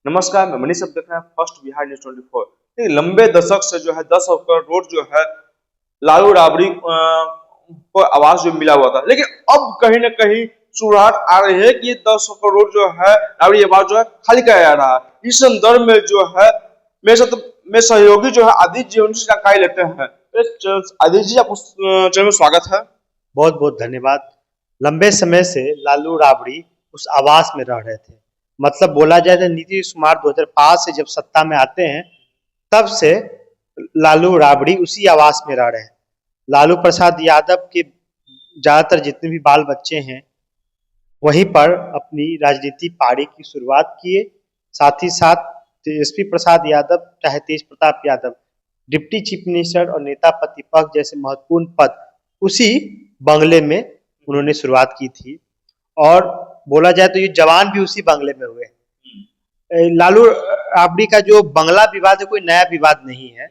नमस्कार, मैं मनीष। अब देख रहे हैं फर्स्ट बिहार न्यूज 24। देखिए, लंबे दशक से जो है 10 करोड़ जो है लालू राबड़ी को आवाज जो मिला हुआ था, लेकिन अब कहीं ना कहीं सुराग आ रही है कि ये 10 करोड़ जो है राबड़ी आवाज जो है खाली कराया जा रहा है। इस संदर्भ में जो है मेरे साथ मेरे सहयोगी जो है आदित्य जी, उनसे जानकारी लेते हैं। आदित्य जी, आपको चैनल में स्वागत है। बहुत बहुत धन्यवाद। लंबे समय से लालू राबड़ी उस आवास में रह रहे थे। मतलब बोला जाए तो नीतीश कुमार 2005 से जब सत्ता में आते हैं तब से लालू राबड़ी उसी आवास में रह रहे हैं। लालू प्रसाद यादव के ज्यादातर जितने भी बाल बच्चे हैं वहीं पर अपनी राजनीति पारी की शुरुआत किए। साथ ही साथ तेजस्वी प्रसाद यादव चाहे Tej Pratap Yadav deputy chief minister और नेता प्रतिपक्ष जैसे महत्वपूर्ण पद उसी बंगले में उन्होंने शुरुआत की थी। और बोला जाए तो ये जवान भी उसी बंगले में हुए। लालू राबड़ी का जो बंगला विवाद है कोई नया विवाद नहीं है।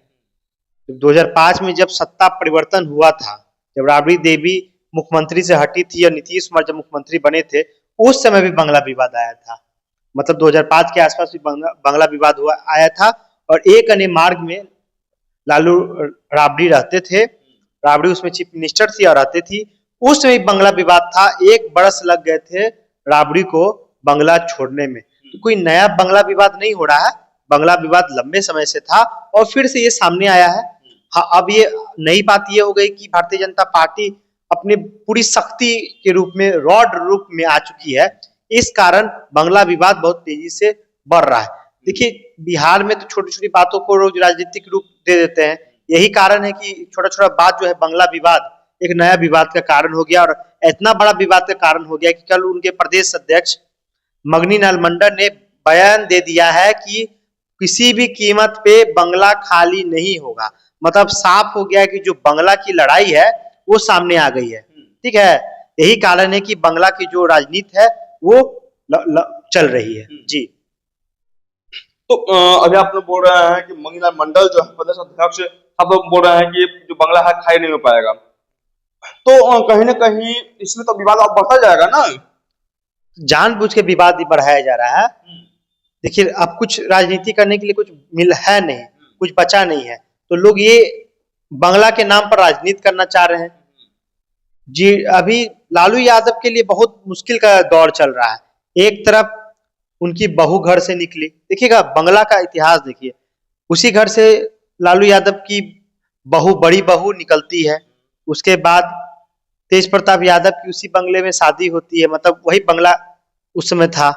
2005 में जब सत्ता परिवर्तन हुआ था, जब राबड़ी देवी मुख्यमंत्री से हटी थी और नीतीश कुमार जब मुख्यमंत्री बने थे, उस समय भी बंगला विवाद आया था। मतलब 2005 के आसपास भी बंगला विवाद हुआ आया था। और एक अन्य मार्ग में लालू राबड़ी रहते थे, राबड़ी उसमें चीफ मिनिस्टर थी और रहते थी। उस समय बंगला विवाद था, 1 बरस लग गए थे राबड़ी को बंगला छोड़ने में। तो कोई नया बंगला विवाद नहीं हो रहा है, बंगला विवाद लंबे समय से था और फिर से ये सामने आया है। हाँ, अब ये नई बात ये हो गई कि भारतीय जनता पार्टी अपने पूरी शक्ति के रूप में रॉड रूप में आ चुकी है। इस कारण बंगला विवाद बहुत तेजी से बढ़ रहा है। देखिए, बिहार में तो छोटी छोटी बातों को रोज राजनीतिक रूप दे देते हैं। यही कारण है कि छोटा छोटा बात जो है बंगला विवाद एक नया विवाद का कारण हो गया और इतना बड़ा विवाद का कारण हो गया कि कल उनके प्रदेश अध्यक्ष मगनी लाल मंडल ने बयान दे दिया है कि किसी भी कीमत पे बंगला खाली नहीं होगा। मतलब साफ हो गया कि जो बंगला की लड़ाई है वो सामने आ गई है। ठीक है, यही कारण है कि बंगला की जो राजनीति है वो चल रही है। जी, तो अभी आप लोग बोल रहे हैं कि मंगीलाल मंडल जो है प्रदेश अध्यक्ष, आप लोग बोल रहे हैं कि जो बंगला है खाली नहीं हो पाएगा। तो कहीं ना कहीं इसमें तो विवाद अब बढ़ता जाएगा ना। जानबूझ के विवाद बढ़ाया जा रहा है। देखिए, अब कुछ राजनीति करने के लिए कुछ मिल है नहीं, कुछ बचा नहीं है, तो लोग ये बंगला के नाम पर राजनीति करना चाह रहे हैं। जी, अभी लालू यादव के लिए बहुत मुश्किल का दौर चल रहा है। एक तरफ उनकी बहू घर से निकली, देखिएगा बंगला का इतिहास देखिए, उसी घर से लालू यादव की बहू, बड़ी बहू निकलती है। उसके बाद तेज प्रताप यादव की उसी बंगले में शादी होती है। मतलब वही बंगला उस समय था।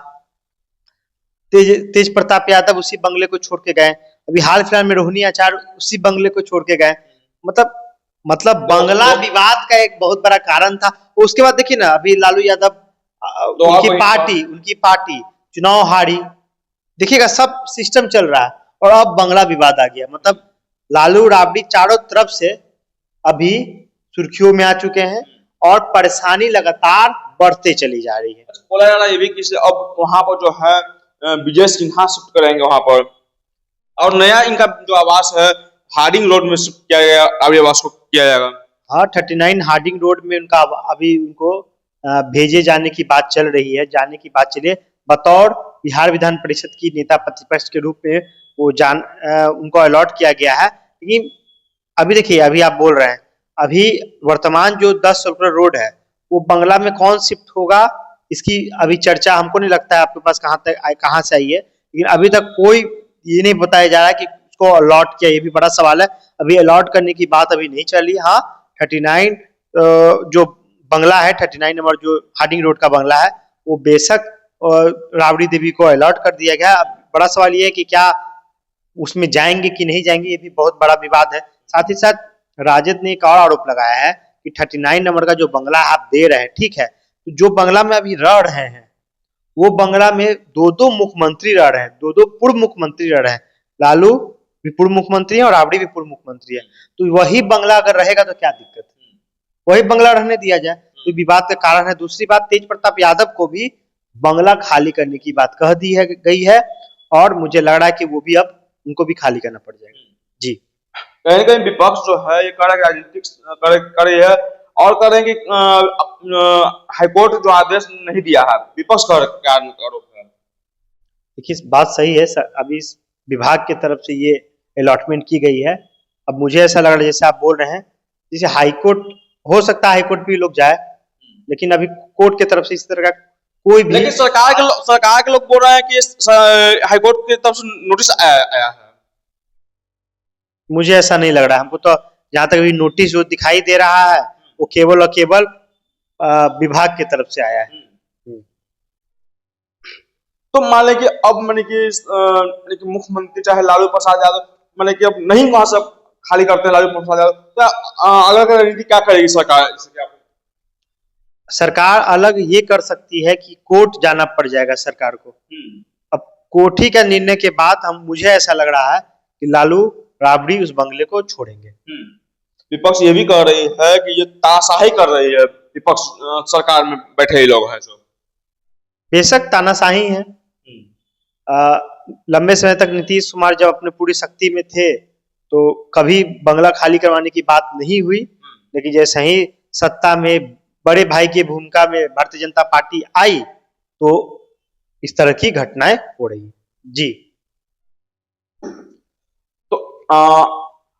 तेज प्रताप यादव उसी बंगले को छोड़ के गए। अभी हाल फिलहाल में रोहिणी आचार्य उसी बंगले को छोड़ के गए। मतलब मतलब बंगला विवाद का एक बहुत बड़ा कारण था। उसके बाद देखिए ना, अभी लालू यादव उनकी पार्टी चुनाव हारी। देखिएगा, सब सिस्टम चल रहा है और अब बंगला विवाद आ गया। मतलब लालू राबड़ी चारों तरफ से अभी सुर्खियों में आ चुके हैं और परेशानी लगातार बढ़ते चली जा रही है। बोला जा रहा है ये भी कि अब वहां पर जो है विजय सिन्हा शिफ्ट करेंगे वहां पर, और नया इनका जो आवास है हार्डिंग रोड में शिफ्ट किया गया, अभी आवास को किया जाएगा। हाँ, 39 हार्डिंग रोड में उनका अभी उनको भेजे जाने की बात चल रही है, जाने की बात चलिए। बतौर बिहार विधान परिषद की नेता प्रतिपक्ष के रूप में वो उनको अलॉट किया गया है। लेकिन अभी देखिए, अभी आप बोल रहे हैं, अभी वर्तमान जो 10 रोड है वो बंगला में कौन शिफ्ट होगा, इसकी अभी चर्चा हमको नहीं लगता है आपके पास कहाँ से आई है। लेकिन अभी तक कोई ये नहीं बताया जा रहा है कि उसको अलॉट किया, ये भी बड़ा सवाल है। अभी अलॉट करने की बात अभी नहीं चली। हाँ, 39 जो बंगला है, 39 नंबर जो हार्डिंग रोड का बंगला है, वो बेशक राबड़ी देवी को अलॉट कर दिया गया। अब बड़ा सवाल ये है कि क्या उसमें जाएंगे कि नहीं जाएंगे, ये भी बहुत बड़ा विवाद है। साथ ही साथ राजद ने एक और आरोप लगाया है कि 39 नंबर का जो बंगला आप दे रहे हैं, ठीक है, तो जो बंगला में अभी रह रहे हैं वो बंगला में दो मुख्यमंत्री रह रहे हैं, दो पूर्व मुख्यमंत्री रह रहे हैं। लालू भी पूर्व मुख्यमंत्री है और राबड़ी भी पूर्व मुख्यमंत्री है। तो वही बंगला अगर रहेगा तो क्या दिक्कत है, वही बंगला रहने दिया जाए। तो विवाद का कारण है। दूसरी बात, तेज प्रताप यादव को भी बंगला खाली करने की बात कह दी है गई है और मुझे लग रहा है कि वो भी अब उनको भी खाली करना पड़ जाएगा। जी, कहीं ना कहीं विपक्ष जो है ये करे राजनीतिक करे है और करें कि हाईकोर्ट जो आदेश नहीं दिया है, विपक्ष का आरोप है। देखिए बात सही है सर, अभी इस विभाग की तरफ से ये अलॉटमेंट की गई है। अब मुझे ऐसा लग रहा है जैसे आप बोल रहे हैं, जैसे हाई कोर्ट, हो सकता है हाई कोर्ट भी लोग जाए, लेकिन अभी कोर्ट की तरफ से इस तरह का कोई भी, लेकिन सरकार के लोग बोल रहे हैं कि हाईकोर्ट की तरफ से नोटिस आया है। मुझे ऐसा नहीं लग रहा है। हमको तो जहां तक अभी नोटिस जो दिखाई दे रहा है वो केवल और केवल विभाग की तरफ से आया है। तो मान लें कि अब मैंने कि मुख्यमंत्री चाहे लालू प्रसाद यादव मैंने कि अब नहीं वहां से खाली करते हैं लालू प्रसाद यादव, तो अगला का रणनीति क्या करेगी सरकार इससे क्या? सरकार अलग ये कर सकती है कि कोर्ट जाना पड़ जाएगा सरकार को। अब कोर्ट ही का निर्णय के बाद हम, मुझे ऐसा लग रहा है कि लालू राबड़ी उस बंगले को छोड़ेंगे। विपक्ष ये भी कह रही है कि ये तानाशाही कर रही है, विपक्ष सरकार में बैठे ही लोग हैं जो। बेशक तानाशाही है। लंबे समय तक नीतीश कुमार जब अपने पूरी शक्ति में थे तो कभी बंगला खाली करवाने की बात नहीं हुई, लेकिन जैसे ही सत्ता में बड़े भाई की भूमिका में भारतीय जनता पार्टी आई तो इस तरह की घटनाएं हो रही। जी तो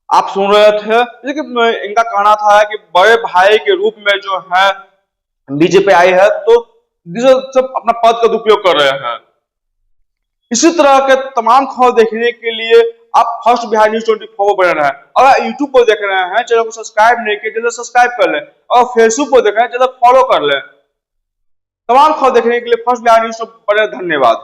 आप सुन रहे थे, लेकिन इनका कहना था कि बड़े भाई के रूप में जो है बीजेपी आई है तो सब अपना पद का दुरुपयोग कर रहे हैं। इसी तरह के तमाम खबर देखने के लिए आप फर्स्ट बिहार न्यूज 24 पर बने रहें। अगर यूट्यूब पर देख रहे हैं, चैनल को सब्सक्राइब नहीं किया, चैनल सब्सक्राइब कर लें, और फेसबुक पर देख रहे हैं, चैनल फॉलो कर लें। तमाम खबर देखने के लिए फर्स्ट बिहार न्यूज पर बने। धन्यवाद।